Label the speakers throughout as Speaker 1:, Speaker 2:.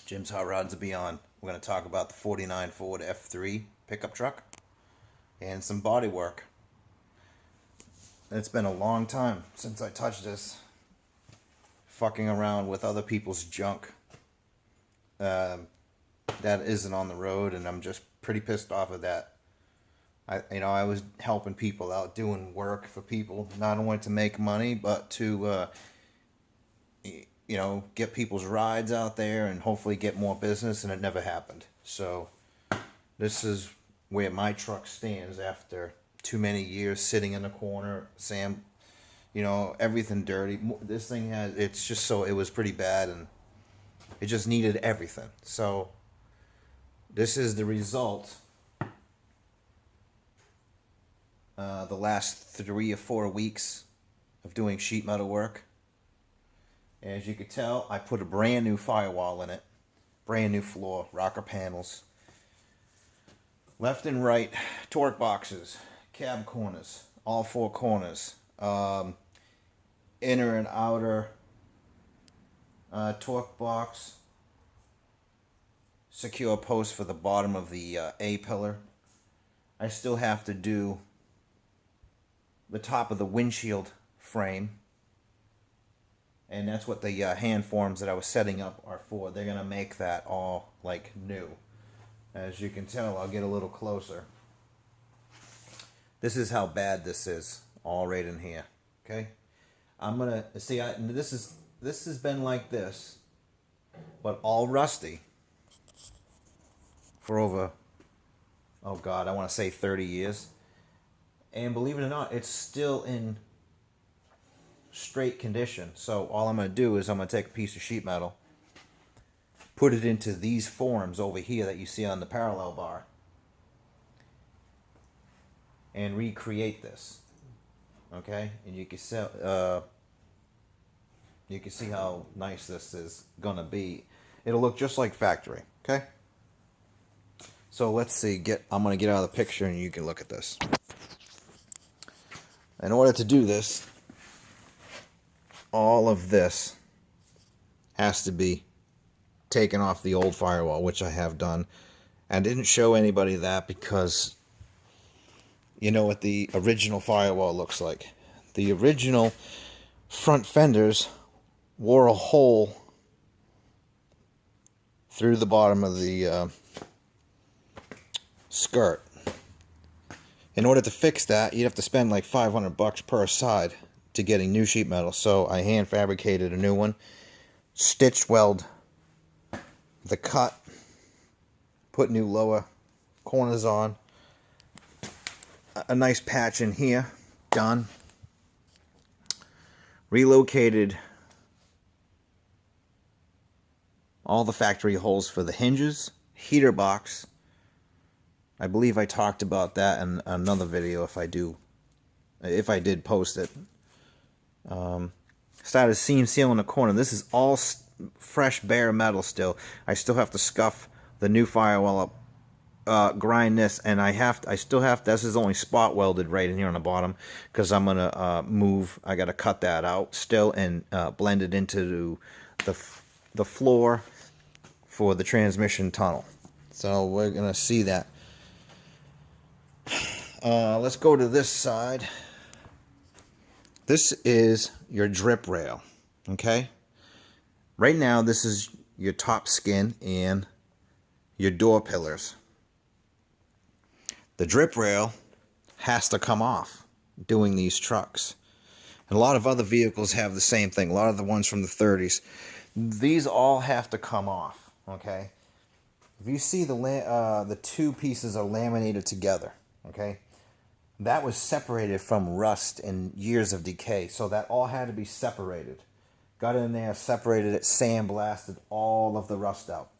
Speaker 1: Jim's Hot Rods and Beyond. We're going to talk about the 49 Ford F3 pickup truck and some body work. It's been a long time since I touched this. Fucking around with other people's junk that isn't on the road, and I'm just pretty pissed off of that. I was helping people out, doing work for people, not only to make money, but to get people's rides out there and hopefully get more business, and it never happened. So this is where my truck stands after too many years sitting in the corner. Sam, everything dirty. This thing it was pretty bad, and it just needed everything. So this is the result. The last 3 or 4 weeks of doing sheet metal work. As you can tell, I put a brand new firewall in it. Brand new floor, rocker panels. Left and right, torque boxes, cab corners, all 4 corners. Inner and outer torque box. Secure post for the bottom of the A-pillar. I still have to do the top of the windshield frame. And that's what the hand forms that I was setting up are for. They're going to make that all like new. As you can tell, I'll get a little closer. This is how bad this is, all right in here. Okay? I'm going to see, this has been like this, but all rusty for over, oh God, I want to say 30 years. And believe it or not, it's still in straight condition. So all I'm going to do is I'm going to take a piece of sheet metal, put it into these forms over here that you see on the parallel bar, and recreate this. Okay? And you can see how nice this is going to be. It'll look just like factory. Okay? So let's see. I'm going to get out of the picture and you can look at this. In order to do this, all of this has to be taken off the old firewall, which I have done. I didn't show anybody that because you know what the original firewall looks like. The original front fenders wore a hole through the bottom of the skirt. In order to fix that, you'd have to spend like $500 per side to getting new sheet metal. So I hand fabricated a new one, stitch weld the cut, put new lower corners on, a nice patch in here, done. Relocated all the factory holes for the hinges, heater box. I believe I talked about that in another video if I did post it. Started seam sealing the corner. This is all fresh bare metal still. I still have to scuff the new firewall up, grind this, and this is only spot welded right in here on the bottom because I'm gonna I gotta cut that out still and blend it into the floor for the transmission tunnel. So we're gonna see that. Let's go to this side. This is your drip rail, okay? Right now, this is your top skin and your door pillars. The drip rail has to come off doing these trucks. And a lot of other vehicles have the same thing. A lot of the ones from the 30s. These all have to come off, okay? If you see the 2 pieces are laminated together, okay? That was separated from rust and years of decay. So that all had to be separated. Got in there, separated it, sandblasted all of the rust out.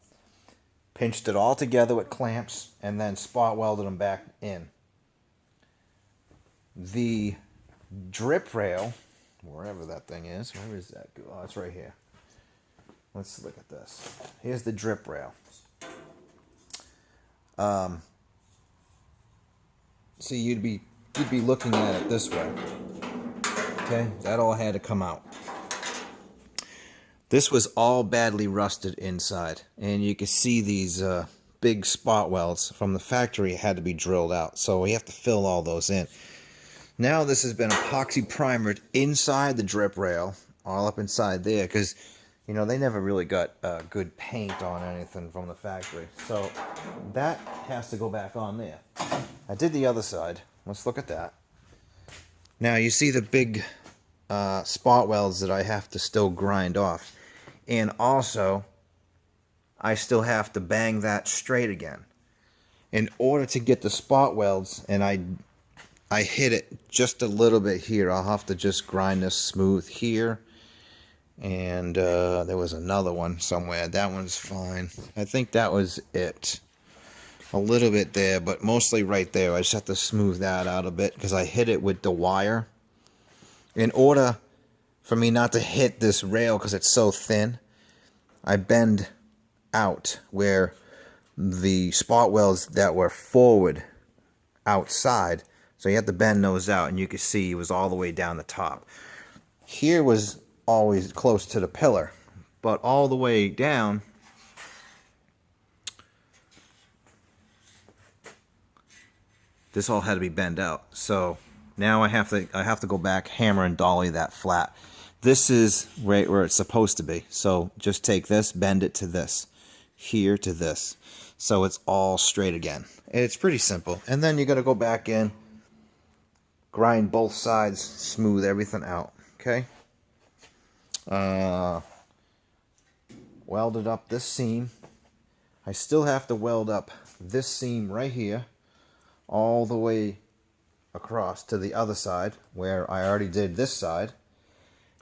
Speaker 1: Pinched it all together with clamps and then spot welded them back in. The drip rail, wherever that thing is, where is that? Oh, it's right here. Let's look at this. Here's the drip rail. So you'd be looking at it this way. Okay, that all had to come out. This was all badly rusted inside, and you can see these big spot welds from the factory had to be drilled out, so we have to fill all those in. Now this has been epoxy primered inside the drip rail, all up inside there, because you know they never really got good paint on anything from the factory, so that has to go back on there. I did the other side. Let's look at that. Now you see the big spot welds that I have to still grind off. And also, I still have to bang that straight again. In order to get the spot welds, and I hit it just a little bit here. I'll have to just grind this smooth here. And there was another one somewhere. That one's fine. I think that was it. A little bit there, but mostly right there. I just have to smooth that out a bit because I hit it with the wire. In order for me not to hit this rail because it's so thin, I bend out where the spot welds that were forward outside, so you have to bend those out, and you can see it was all the way down the top. Here was always close to the pillar, but all the way down this all had to be bent out. So now I have to go back, hammer and dolly that flat. This is right where it's supposed to be. So just take this, bend it to this, here to this. So it's all straight again. It's pretty simple. And then you got to go back in, grind both sides, smooth everything out. Okay. Welded up this seam. I still have to weld up this seam right here, all the way across to the other side where I already did this side.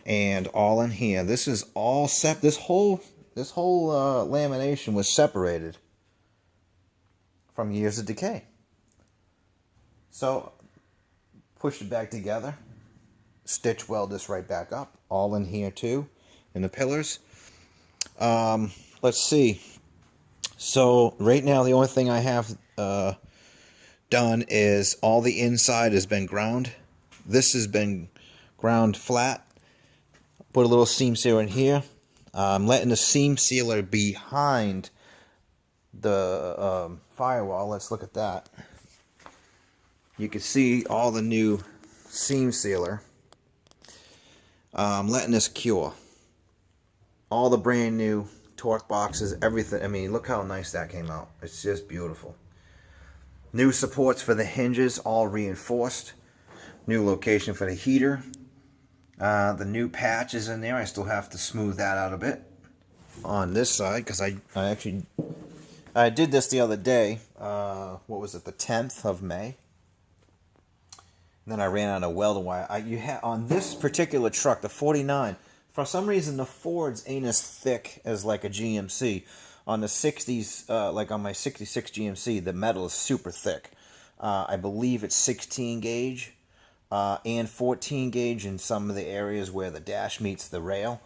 Speaker 1: And all in here. This is all set. This whole lamination was separated from years of decay. So push it back together, stitch weld this right back up. All in here too, in the pillars. Let's see. So right now the only thing I have done is all the inside has been ground. This has been ground flat. Put a little seam sealer in here. I'm letting the seam sealer behind the firewall. Let's look at that. You can see all the new seam sealer. I'm letting this cure. All the brand new torque boxes, everything. I mean, look how nice that came out. It's just beautiful. New supports for the hinges, all reinforced. New location for the heater. The new patch is in there. I still have to smooth that out a bit on this side because I did this the other day. What was it? The 10th of May. And then I ran out of welding wire. On this particular truck, the 49, for some reason the Fords ain't as thick as like a GMC. On the 60s, like on my 66 GMC, the metal is super thick. I believe it's 16 gauge. And 14 gauge in some of the areas where the dash meets the rail.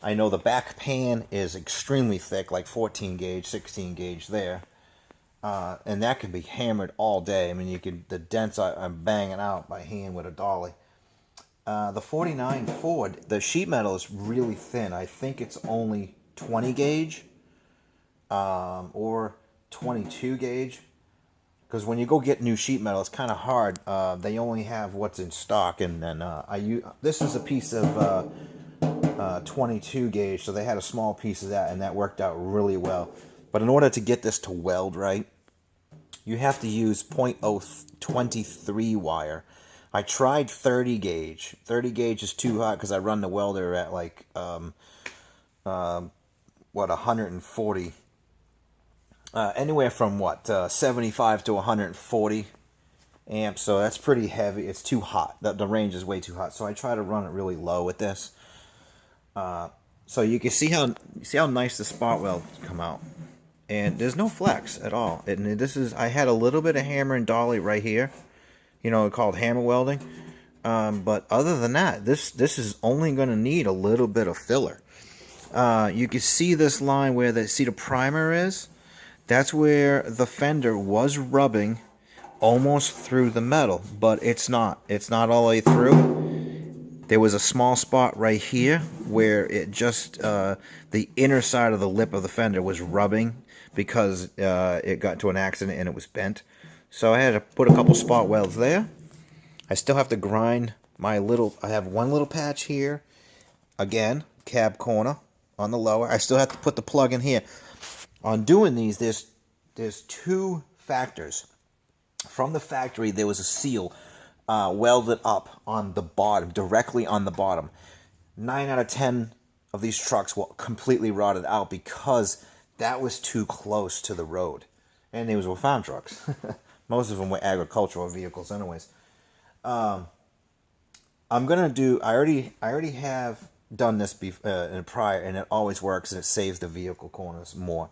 Speaker 1: I know the back pan is extremely thick, like 14 gauge, 16 gauge there. And that could be hammered all day. I mean, the dents I'm banging out by hand with a dolly. The 49 Ford, the sheet metal is really thin. I think it's only 20 gauge or 22 gauge. Because when you go get new sheet metal, it's kind of hard. They only have what's in stock, and then this is a piece of 22 gauge, so they had a small piece of that, and that worked out really well. But in order to get this to weld right, you have to use .023 wire. I tried 30 gauge. 30 gauge is too hot because I run the welder at like 140. Anywhere from 75 to 140 amps, so that's pretty heavy. It's too hot. The range is way too hot, so I try to run it really low with this. So you can see how nice the spot welds come out, and there's no flex at all. And I had a little bit of hammer and dolly right here, called hammer welding. But other than that, this is only going to need a little bit of filler. You can see this line where the primer is. That's where the fender was rubbing almost through the metal, but it's not. It's not all the way through. there was a small spot right here where it just, the inner side of the lip of the fender was rubbing because it got into an accident and it was bent. So I had to put a couple spot welds there. I still have to grind my little, I have one little patch here. Again, cab corner on the lower. I still have to put the plug in here. On doing these, there's two factors. From the factory, there was a seal welded up on the bottom, directly on the bottom. 9 out of 10 of these trucks were completely rotted out because that was too close to the road. And these were farm trucks. Most of them were agricultural vehicles anyways. I'm going to do, I already have done this in prior, and it always works, and it saves the vehicle corners more.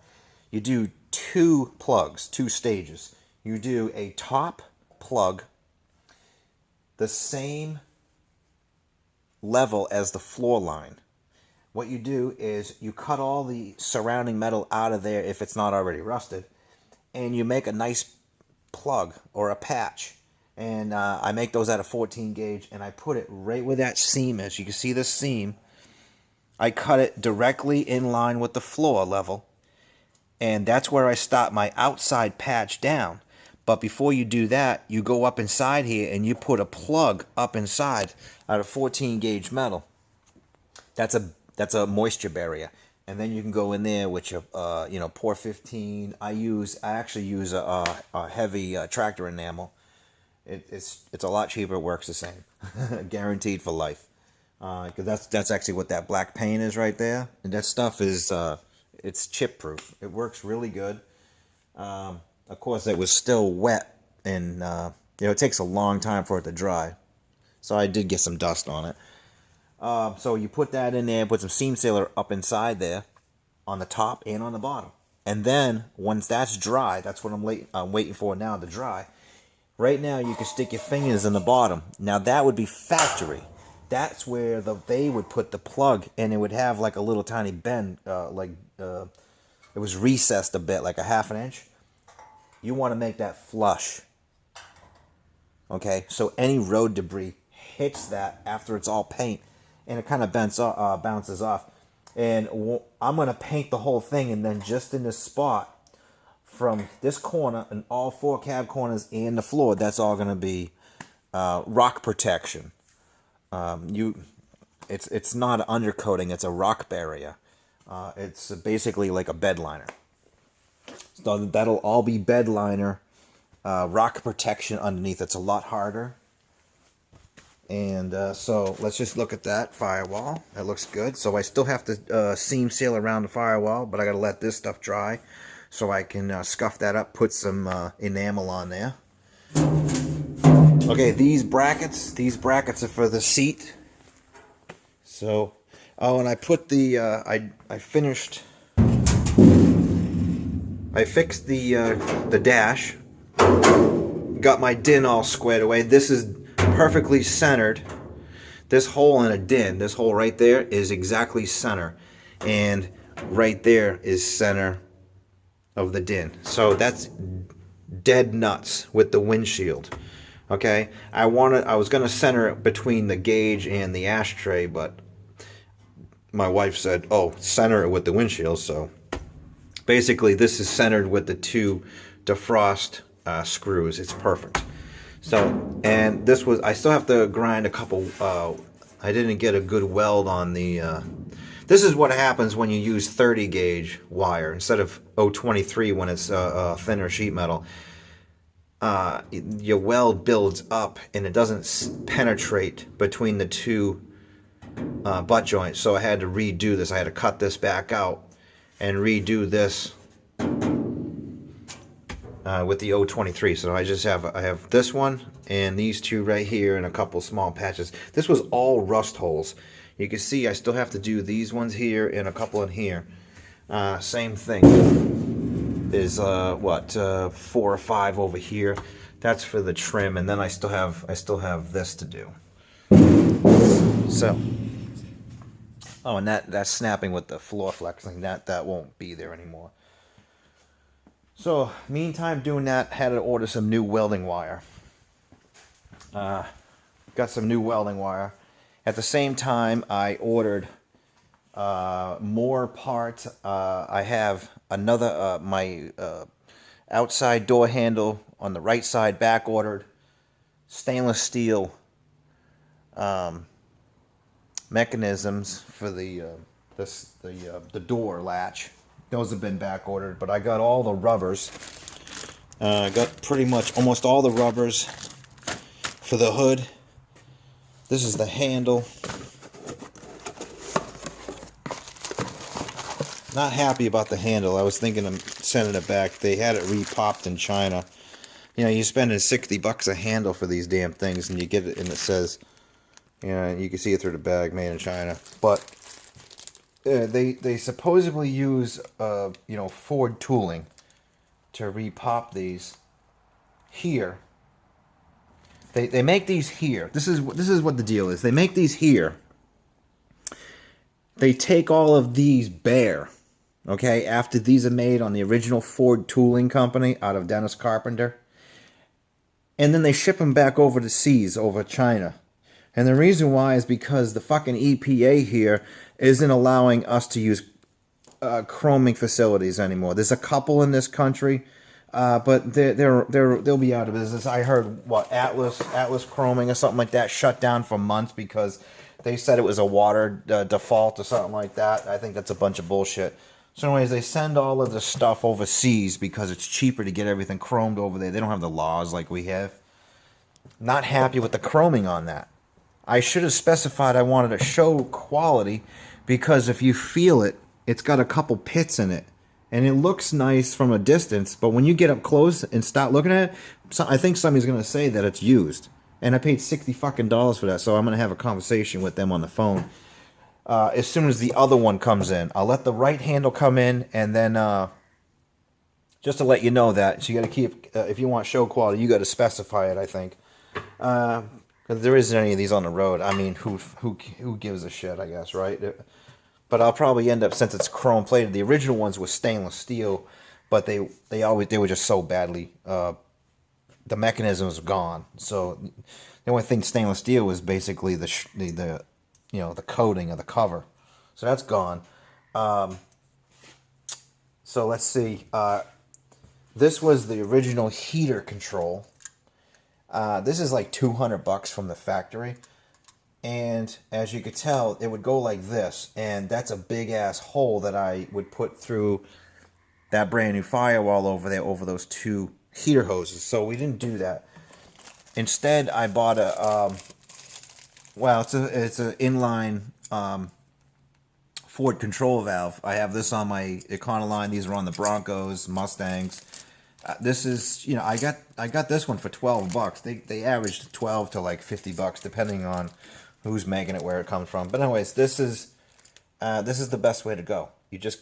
Speaker 1: You do two plugs, two stages. You do a top plug the same level as the floor line. What you do is you cut all the surrounding metal out of there if it's not already rusted, and you make a nice plug or a patch. And I make those at a 14 gauge, and I put it right where that seam is. You can see this seam. I cut it directly in line with the floor level, and that's where I stop my outside patch down. But before you do that, you go up inside here and you put a plug up inside out of 14 gauge metal. That's a moisture barrier, and then you can go in there with your pour 15. I actually use a heavy tractor enamel. It's a lot cheaper. It works the same, guaranteed for life. Because that's actually what that black paint is right there, and that stuff is it's chip proof. It works really good. Of course, it was still wet, and it takes a long time for it to dry. So I did get some dust on it. So you put that in there, put some seam sealer up inside there, on the top and on the bottom, and then once that's dry, that's what I'm waiting for now to dry. Right now, you can stick your fingers in the bottom. Now that would be factory. That's where they would put the plug, and it would have like a little tiny bend, it was recessed a bit, like a half an inch. You want to make that flush. Okay, so any road debris hits that after it's all paint, and it kind of bounces off. And I'm going to paint the whole thing, and then just in this spot, from this corner and all four cab corners and the floor, that's all going to be rock protection. It's not an undercoating, it's a rock barrier. It's basically like a bed liner. So that'll all be bed liner, rock protection underneath. It's a lot harder. And so let's just look at that firewall. That looks good. So I still have to seam seal around the firewall, but I got to let this stuff dry so I can scuff that up, put some enamel on there. Okay, these brackets are for the seat. So, and I put the, I fixed the dash, got my din all squared away. This is perfectly centered. This hole in a din, this hole right there is exactly center, and right there is center of the din. So that's dead nuts with the windshield. Okay, I was gonna center it between the gauge and the ashtray, but my wife said, "Oh, center it with the windshield." So basically, this is centered with the two defrost screws. It's perfect. So, and this was, I still have to grind a couple. I didn't get a good weld on the. This is what happens when you use 30 gauge wire instead of 023 when it's thinner sheet metal. Your weld builds up and it doesn't penetrate between the two butt joints. So I had to redo this. I had to cut this back out and redo this with the 023. So I have this one and these two right here and a couple small patches. This was all rust holes. You can see I still have to do these ones here and a couple in here. Same thing. There's 4 or 5 over here. That's for the trim, and then I still have this to do. So, and that's snapping with the floor flexing. That won't be there anymore. So, meantime, doing that, had to order some new welding wire. Got some new welding wire, At the same time, I ordered more parts. I have another, my outside door handle on the right side back ordered. Stainless steel mechanisms for the door latch. Those have been back ordered, but I got all the rubbers. I got pretty much almost all the rubbers for the hood. This is the handle. Not happy about the handle. I was thinking of sending it back. They had it repopped in China. You know, you're spending $60 a handle for these damn things, and you get it, and it says, you know, you can see it through the bag, made in China. But they supposedly use, you know, Ford tooling to repop these here. They make these here. This is what the deal is. They make these here. They take all of these bare, okay, after these are made on the original Ford tooling company out of Dennis Carpenter. And then they ship them back over to seas, over China. And the reason why is because the fucking EPA here isn't allowing us to use chroming facilities anymore. There's a couple in this country, but they'll be out of business. I heard Atlas Chroming or something like that shut down for months because they said it was a water default or something like that. I think that's a bunch of bullshit. So anyways, they send all of the stuff overseas because it's cheaper to get everything chromed over there. They don't have the laws like we have. Not happy with the chroming on that. I should have specified I wanted to show quality because if you feel it, it's got a couple pits in it. And it looks nice from a distance, but when you get up close and start looking at it, I think somebody's going to say that it's used. And I paid $60 fucking for that, so I'm going to have a conversation with them on the phone. As soon as the other one comes in, I'll let the right handle come in, and then just to let you know that, so you got to keep, if you want show quality, you got to specify it, I think. Because there isn't any of these on the road. I mean, who gives a shit, I guess, right? But I'll probably end up, since it's chrome plated, the original ones were stainless steel, but they were just so badly, the mechanism was gone. So the only thing stainless steel was basically the you know, the coating of the cover. So that's gone. So let's see. This was the original heater control. This is like $200 from the factory. And as you could tell, it would go like this. And that's a big ass hole that I would put through that brand new firewall over there over those two heater hoses. So we didn't do that. Instead, I bought a, well, it's an inline Ford control valve. I have this on my Econoline. These are on the Broncos, Mustangs. This is, you know, I got this one for $12. They averaged 12 to like $50 depending on who's making it, where it comes from. But anyways, this is the best way to go. You just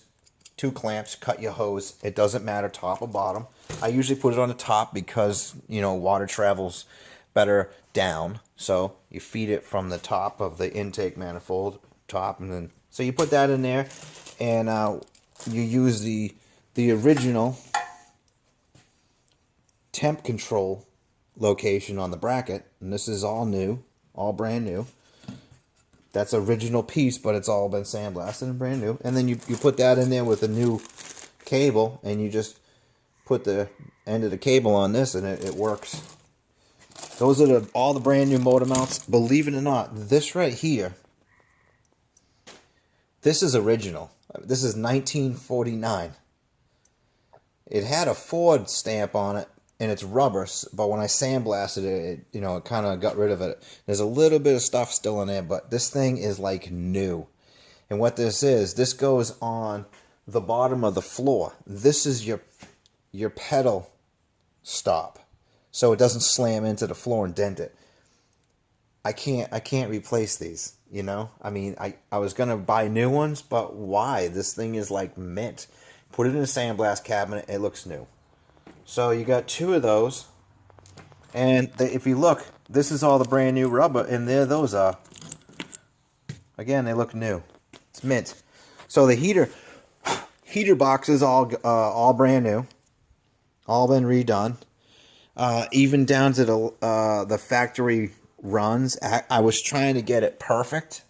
Speaker 1: 2 clamps, cut your hose. It doesn't matter top or bottom. I usually put it on the top because, you know, water travels better down. So you feed it from the top of the intake manifold, top, and then so you put that in there, and you use the original temp control location on the bracket, and this is all new, all brand new. That's original piece, but it's all been sandblasted and brand new. And then you put that in there with a new cable, and you just put the end of the cable on this, and it works. Those are all the brand new motor mounts. Believe it or not, this right here, this is original. This is 1949. It had a Ford stamp on it, and it's rubber, but when I sandblasted it, you know, it kind of got rid of it. There's a little bit of stuff still in there, but this thing is like new. And what this is, this goes on the bottom of the floor. This is your pedal stop, so it doesn't slam into the floor and dent it. I can't replace these, you know? I mean, I was going to buy new ones, but why? This thing is like mint. Put it in a sandblast cabinet, it looks new. So you got 2 of those, and if you look, this is all the brand new rubber, and there those are. Again, they look new. It's mint. So the heater boxes all brand new, all been redone, even down to the factory runs. I was trying to get it perfect.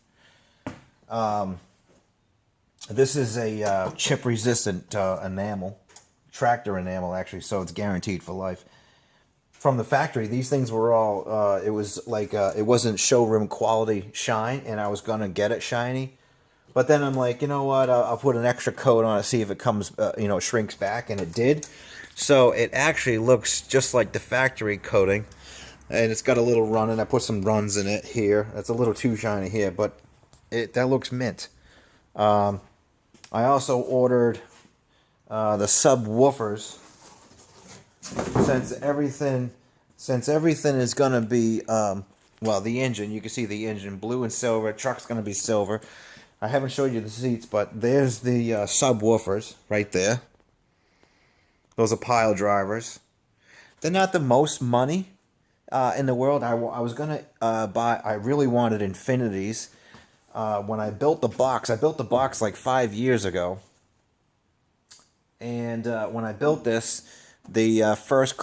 Speaker 1: This is a chip-resistant enamel, tractor enamel actually, so it's guaranteed for life. From the factory, these things were all, it was like, it wasn't showroom quality shine, and I was going to get it shiny. But then I'm like, you know what, I'll put an extra coat on it, see if it comes, shrinks back, and it did. So it actually looks just like the factory coating, and it's got a little run, and I put some runs in it here. It's a little too shiny here, but that looks mint. I also ordered the subwoofers. Since everything is going to be, the engine, you can see the engine, blue and silver, truck's going to be silver. I haven't showed you the seats, but there's the subwoofers right there. Those are pile drivers. They're not the most money in the world. I was going to buy, I really wanted Infinities. When I built the box like 5 years ago. And when I built this, the first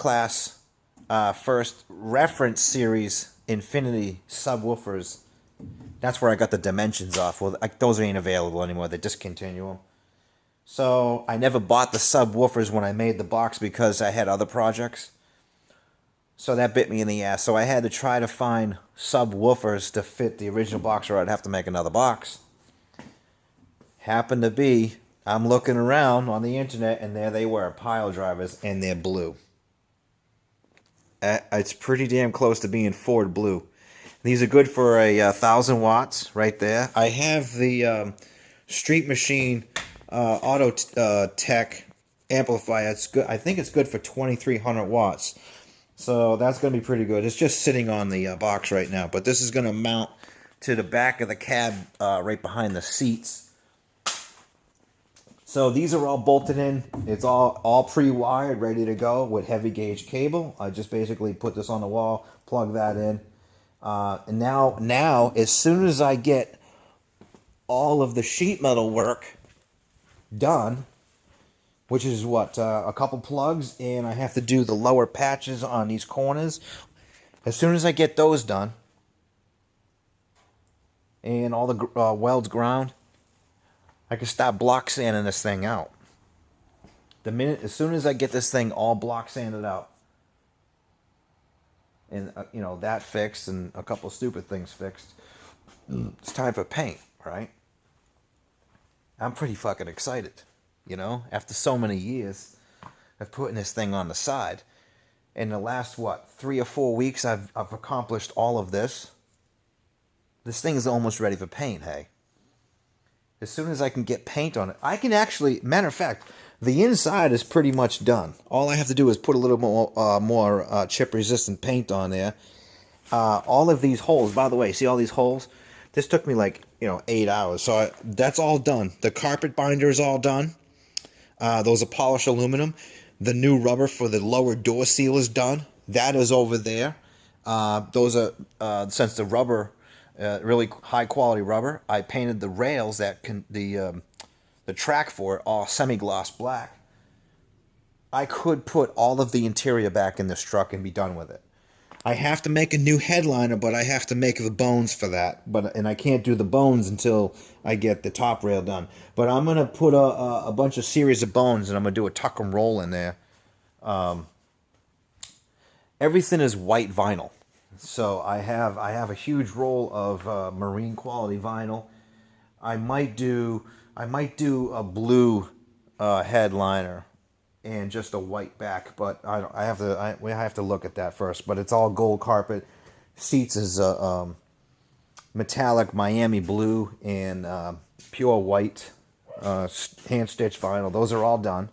Speaker 1: reference series Infinity subwoofers, that's where I got the dimensions off. Well, those ain't available anymore. They discontinue them. So I never bought the subwoofers when I made the box because I had other projects. So that bit me in the ass. So I had to try to find subwoofers to fit the original box, or I'd have to make another box. Happened to be, I'm looking around on the internet, and there they were, pile drivers, and they're blue. It's pretty damn close to being Ford blue. These are good for a 1,000 watts right there. I have the Street Machine Auto Tech amplifier. It's good. I think it's good for 2,300 watts. So that's going to be pretty good. It's just sitting on the box right now. But this is going to mount to the back of the cab right behind the seats. So these are all bolted in. It's all pre-wired, ready to go with heavy gauge cable. I just basically put this on the wall, plug that in. And now, as soon as I get all of the sheet metal work done, which is a couple plugs, and I have to do the lower patches on these corners. As soon as I get those done, and all the welds ground, I can start block sanding this thing out. As soon as I get this thing all block sanded out, and that fixed, and a couple stupid things fixed, it's time for paint, right? I'm pretty fucking excited. After so many years of putting this thing on the side. In the last, 3 or 4 weeks, I've accomplished all of this. This thing is almost ready for paint, hey. As soon as I can get paint on it, I can actually, matter of fact, the inside is pretty much done. All I have to do is put a little more chip-resistant paint on there. All of these holes, by the way, see all these holes? This took me 8 hours. So that's all done. The carpet binder is all done. Those are polished aluminum. The new rubber for the lower door seal is done. That is over there. Those are, since the rubber, really high quality rubber, I painted the rails the track for it all semi-gloss black. I could put all of the interior back in this truck and be done with it. I have to make a new headliner, but I have to make the bones for that. And I can't do the bones until I get the top rail done. But I'm going to put a bunch of series of bones, and I'm going to do a tuck and roll in there. Everything is white vinyl. So I have a huge roll of marine quality vinyl. I might do a blue headliner and just a white back, but we have to look at that first. But it's all gold carpet. Seats is metallic Miami blue and pure white hand stitched vinyl. Those are all done.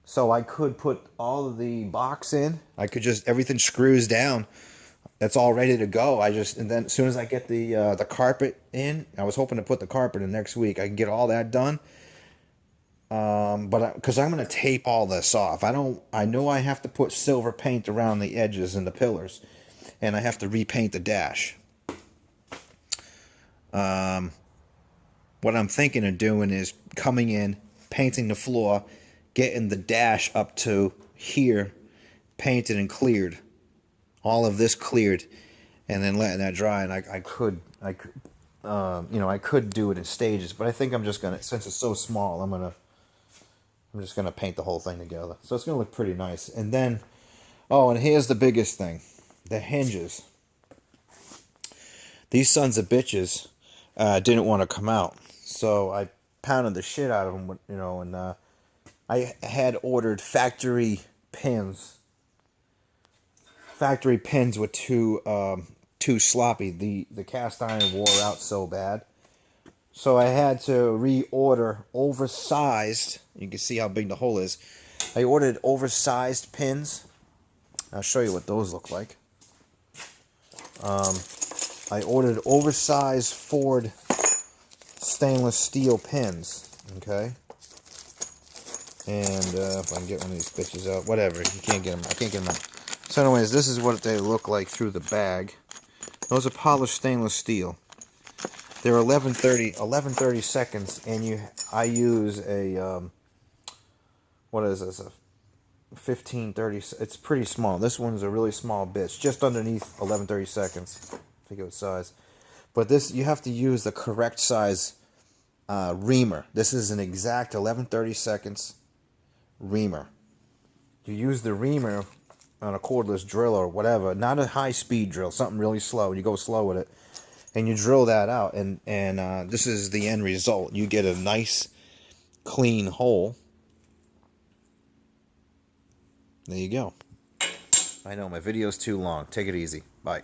Speaker 1: So I could put all of the box in. I could everything screws down. That's all ready to go. And then as soon as I get the carpet in, I was hoping to put the carpet in next week. I can get all that done. But because I'm going to tape all this off. I know I have to put silver paint around the edges and the pillars, and I have to repaint the dash. What I'm thinking of doing is coming in, painting the floor, getting the dash up to here, painted and cleared, all of this cleared, and then letting that dry. And I could you know, I could do it in stages, but I think I'm just gonna, since it's so small, I'm just gonna paint the whole thing together. So it's gonna look pretty nice. And then, oh, and here's the biggest thing, the hinges. These sons of bitches didn't want to come out, so I pounded the shit out of them, you know, and I had ordered factory pins. Factory pins were too sloppy. The cast iron wore out so bad. So I had to reorder oversized. You can see how big the hole is. I ordered oversized pins. I'll show you what those look like. I ordered oversized Ford stainless steel pins. Okay. And if I can get one of these bitches out, whatever. You can't get them. I can't get them out. So anyways, this is what they look like through the bag. Those are polished stainless steel. They're 1130 seconds, and I use a what is this, a 1530? It's pretty small. This one's a really small bitch, just underneath 1130 seconds. I forget what size, but this, you have to use the correct size reamer. This is an exact 1130 seconds reamer. You use the reamer on a cordless drill or whatever, not a high-speed drill, something really slow. You go slow with it, and you drill that out, and this is the end result. You get a nice, clean hole. There you go. I know, my video's too long. Take it easy. Bye.